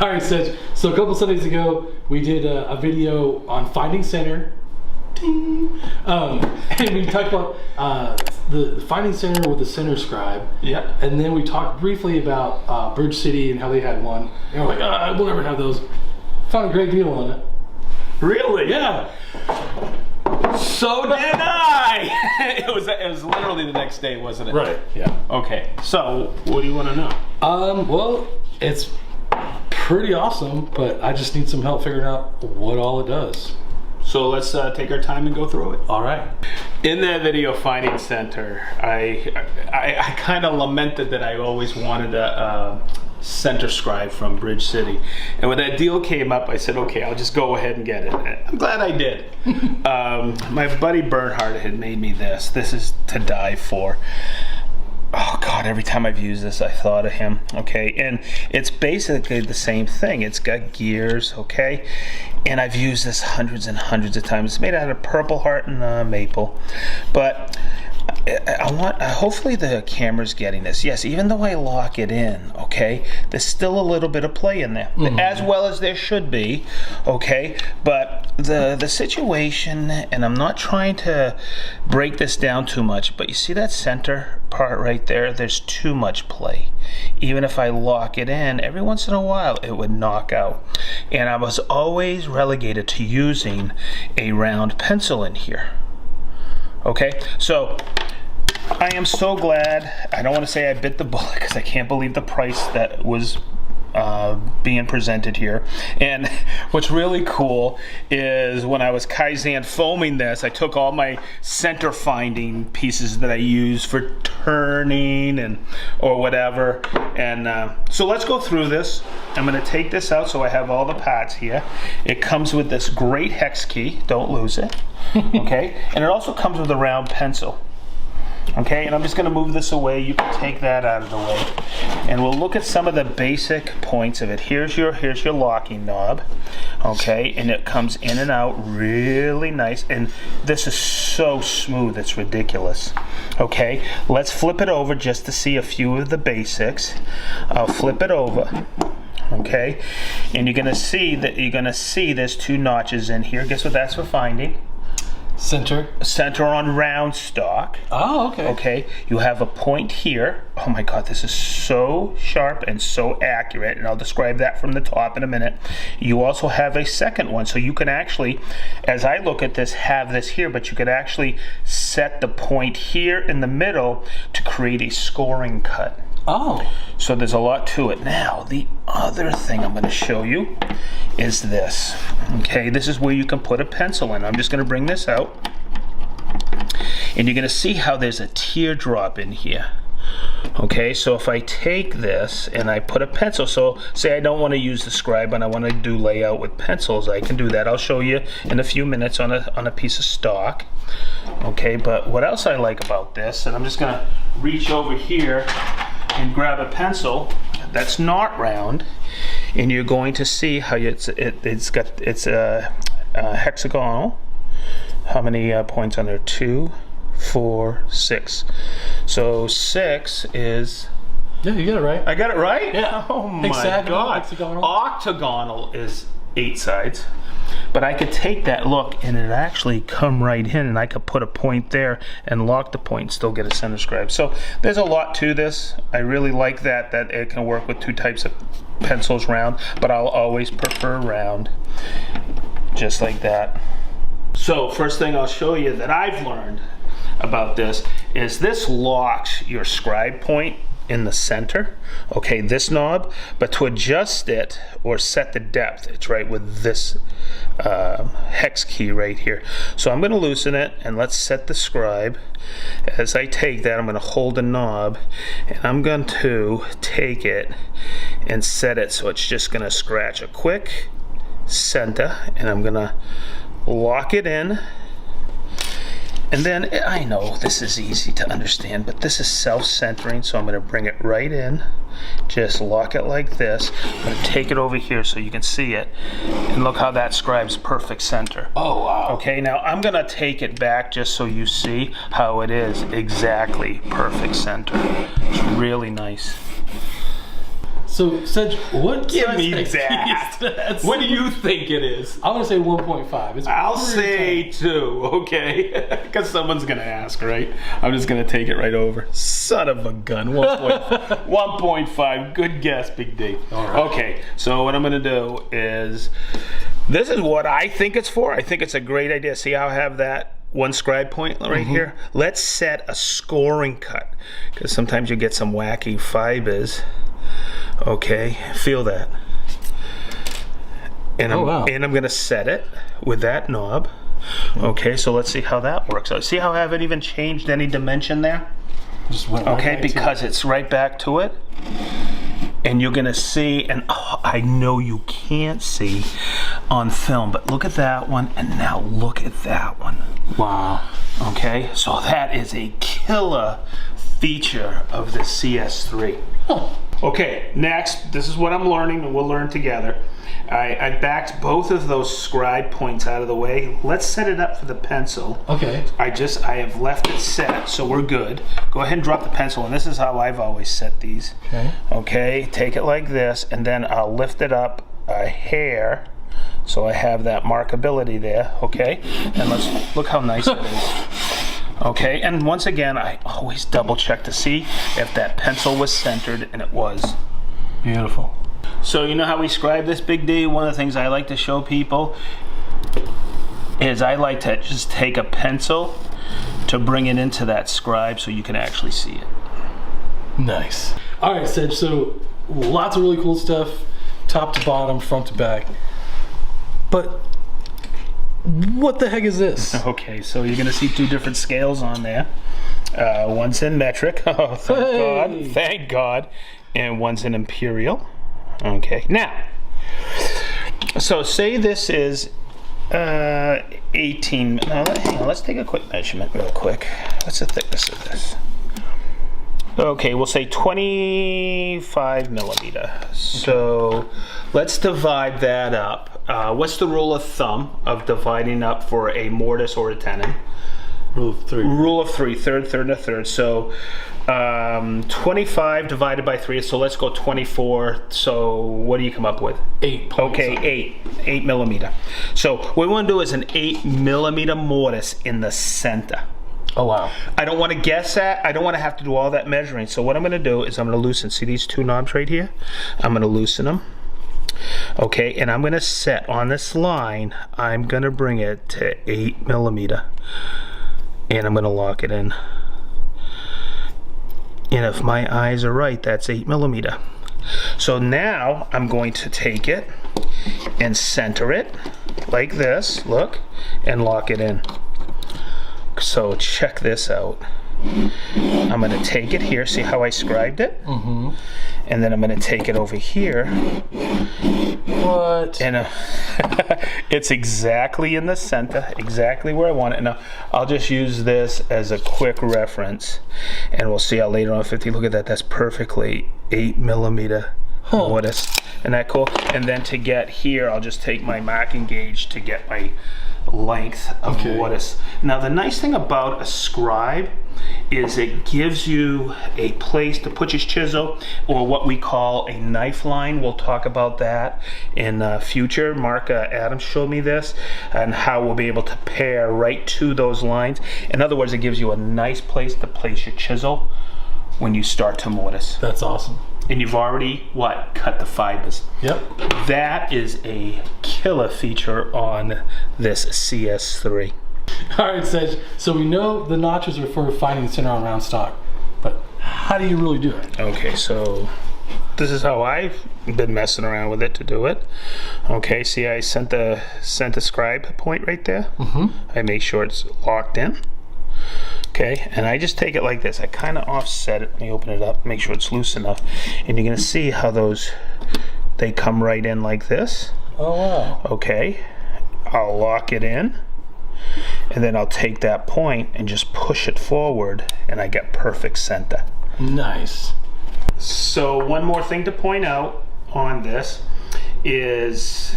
All right, Sedge. So a couple Sundays ago, we did a video on finding center. Ding. And we talked about the finding center with the Center Scribe. Yeah. And then we talked briefly about Bridge City and how they had one. And we're like, we'll never have those. Found a great deal on it. Really? Yeah. So did I. It was literally the next day, wasn't it? Right. Yeah. Okay. So what do you want to know? Well, it's pretty awesome, but I just need some help figuring out what all it does. So let's take our time and go through it. All right. In that video, Finding Center, I kind of lamented that I always wanted a Center Scribe from Bridge City. And when that deal came up, I said, okay, I'll just go ahead and get it. I'm glad I did. My buddy Bernhard had made me this. This is to die for. Oh God, every time I've used this, I thought of him, okay? And it's basically the same thing. It's got gears, okay? And I've used this hundreds and hundreds of times. It's made out of purple heart and maple. But hopefully the camera's getting this. Yes, even though I lock it in, okay, there's still a little bit of play in there, as well as there should be, okay? But the situation, and I'm not trying to break this down too much, but you see that center part right there? There's too much play. Even if I lock it in, every once in a while it would knock out. And I was always relegated to using a round pencil in here. Okay, so I am so glad. I don't want to say I bit the bullet because I can't believe the price that was being presented here. And what's really cool is when I was Kaizen foaming this, I took all my center finding pieces that I use for turning and or whatever. And so let's go through this. I'm going to take this out so I have all the parts here. It comes with this great hex key. Don't lose it. Okay, and it also comes with a round pencil. Okay, and I'm just going to move this away. You can take that out of the way, and we'll look at some of the basic points of it. Here's your locking knob. Okay, and it comes in and out really nice, and this is so smooth it's ridiculous. Okay, let's flip it over just to see a few of the basics. I'll flip it over. Okay, and you're going to see there's two notches in here. Guess what that's for finding? Center on round stock. Oh, okay. Okay, you have a point here. Oh my God, this is so sharp and so accurate, and I'll describe that from the top in a minute. You also have a second one, so you can actually, as I look at this, have this here, but you could actually set the point here in the middle to create a scoring cut. Oh. So there's a lot to it. Now, the other thing I'm going to show you is this. Okay, this is where you can put a pencil in. I'm just going to bring this out. And you're going to see how there's a teardrop in here. Okay, so if I take this and I put a pencil, so say I don't want to use the scribe and I want to do layout with pencils, I can do that. I'll show you in a few minutes on a piece of stock. Okay, but what else I like about this, and I'm just going to reach over here and grab a pencil that's not round, and you're going to see how it's hexagonal. How many points on there? 2, 4, 6. So 6 is. Yeah, you got it right. I got it right? Yeah. Oh my God. Hexagonal. Octagonal is 8 sides. But I could take that look and it actually come right in, and I could put a point there and lock the point and still get a center scribe. So there's a lot to this. I really like that it can work with two types of pencils round, but I'll always prefer round, just like that. So first thing I'll show you that I've learned about this is this locks your scribe point in the center, okay, this knob, but to adjust it or set the depth, it's right with this hex key right here. So I'm going to loosen it, and let's set the scribe. As I take that, I'm going to hold the knob, and I'm going to take it and set it so it's just going to scratch a quick center, and I'm going to lock it in. And then, I know this is easy to understand, but this is self-centering, so I'm going to bring it right in. Just lock it like this. I'm going to take it over here so you can see it. And look how that scribes perfect center. Oh, wow. Okay, now I'm going to take it back just so you see how it is exactly perfect center. It's really nice. So, Sedge, what Give size me hex key that. is that? What do you think it is? I'm gonna say 1.5. It's I'll pretty say tiny. 2, okay? Because someone's gonna ask, right? I'm just gonna take it right over. Son of a gun. 1.5. Good guess, Big D. All right. Okay, so what I'm gonna do is, this is what I think it's for. I think it's a great idea. See how I have that one scribe point right here? Let's set a scoring cut, because sometimes you get some wacky fibers. Okay, feel that. And I'm gonna set it with that knob. Okay, so let's see how that works out. See how I haven't even changed any dimension there? Just went right Okay, back to because it's right back to it. And you're gonna see, and oh, I know you can't see on film, but look at that one, and now look at that one. it. Wow. Okay, so that is a killer feature of the CS3. Huh. Okay, next, this is what I'm learning, and we'll learn together. I backed both of those scribe points out of the way. Let's set it up for the pencil. Okay. I have left it set, so we're good. Go ahead and drop the pencil, and this is how I've always set these. Okay. Okay, take it like this, and then I'll lift it up a hair, so I have that markability there, okay? And let's look how nice it is. Okay, and once again, I always double check to see if that pencil was centered, and it was. Beautiful. So you know how we scribe this, Big D? One of the things I like to show people is I like to just take a pencil to bring it into that scribe so you can actually see it. Nice. All right, Sedge, so lots of really cool stuff, top to bottom, front to back. But what the heck is this? Okay, so you're gonna see 2 different scales on there. One's in metric, oh thank God, and one's in imperial. Okay, now, so say this is 18, now hang on, let's take a quick measurement real quick. What's the thickness of this? Okay, we'll say 25 millimeter. So let's divide that up. What's the rule of thumb of dividing up for a mortise or a tenon? Rule of 3. Rule of 3, third, and a third. So 25 divided by 3, so let's go 24. So what do you come up with? 8 points. Okay, 8 millimeter. So what we want to do is an 8 millimeter mortise in the center. Oh, wow. I don't want to guess that. I don't want to have to do all that measuring. So what I'm going to do is I'm going to loosen. See these 2 knobs right here? I'm going to loosen them. Okay, and I'm going to set on this line, I'm going to bring it to 8 millimeter. And I'm going to lock it in. And if my eyes are right, that's 8 millimeter. So now I'm going to take it and center it like this, look, and lock it in. So check this out. I'm going to take it here, see how I scribed it? Mm-hmm. And then I'm going to take it over here. What? And it's exactly in the center, exactly where I want it. Now, I'll just use this as a quick reference, and we'll see how later on 50. Look at that, that's perfectly 8 millimeter mortise. Isn't that cool? And then to get here, I'll just take my marking gauge to get my length of mortise. Now, the nice thing about a scribe is it gives you a place to put your chisel, or what we call a knife line. We'll talk about that in future. Mark Adams showed me this and how we'll be able to pair right to those lines. In other words, it gives you a nice place to place your chisel when you start to mortise. That's awesome. And you've already, what, cut the fibers. Yep. That is a killer feature on this CS3. All right, Sedge. So we know the notches are for finding the center on round stock, but how do you really do it? Okay, so this is how I've been messing around with it to do it. Okay, see I sent the scribe point right there. Mm-hmm. I make sure it's locked in. Okay, and I just take it like this. I kind of offset it. Let me open it up, make sure it's loose enough. And you're gonna see how they come right in like this. Oh, wow. Okay, I'll lock it in. And then I'll take that point and just push it forward, and I get perfect center. Nice. So one more thing to point out on this is,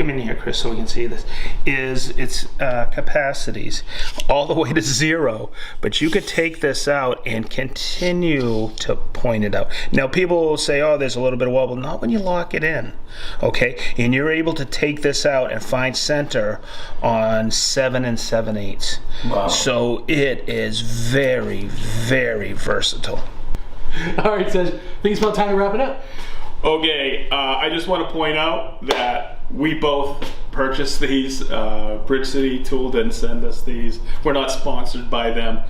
come in here, Chris, so we can see this, is its capacities all the way to 0. But you could take this out and continue to point it out. Now, people will say, oh, there's a little bit of wobble. Not when you lock it in, okay? And you're able to take this out and find center on 7 7/8. Wow. So it is very, very versatile. All right, Sedge, I think it's about time to wrap it up. Okay, I just want to point out that we both purchased these. Bridge City Tool didn't send us these. We're not sponsored by them.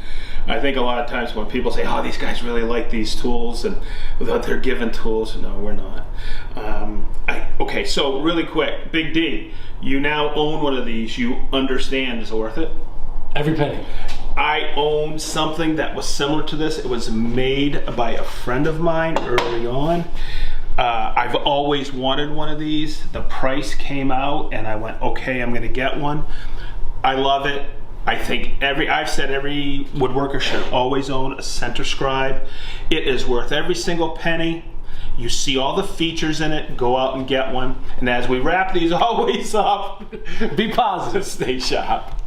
I think a lot of times when people say, oh, these guys really like these tools, and without they're given tools, no, we're not. Okay, so really quick, Big D, you now own one of these. You understand it's worth it? Every penny. I own something that was similar to this. It was made by a friend of mine early on. I've always wanted one of these. The price came out and I went, okay, I'm gonna get one. I love it. I think I've said every woodworker should always own a Center Scribe. It is worth every single penny. You see all the features in it, go out and get one. And as we wrap these always up, Be positive. stay sharp.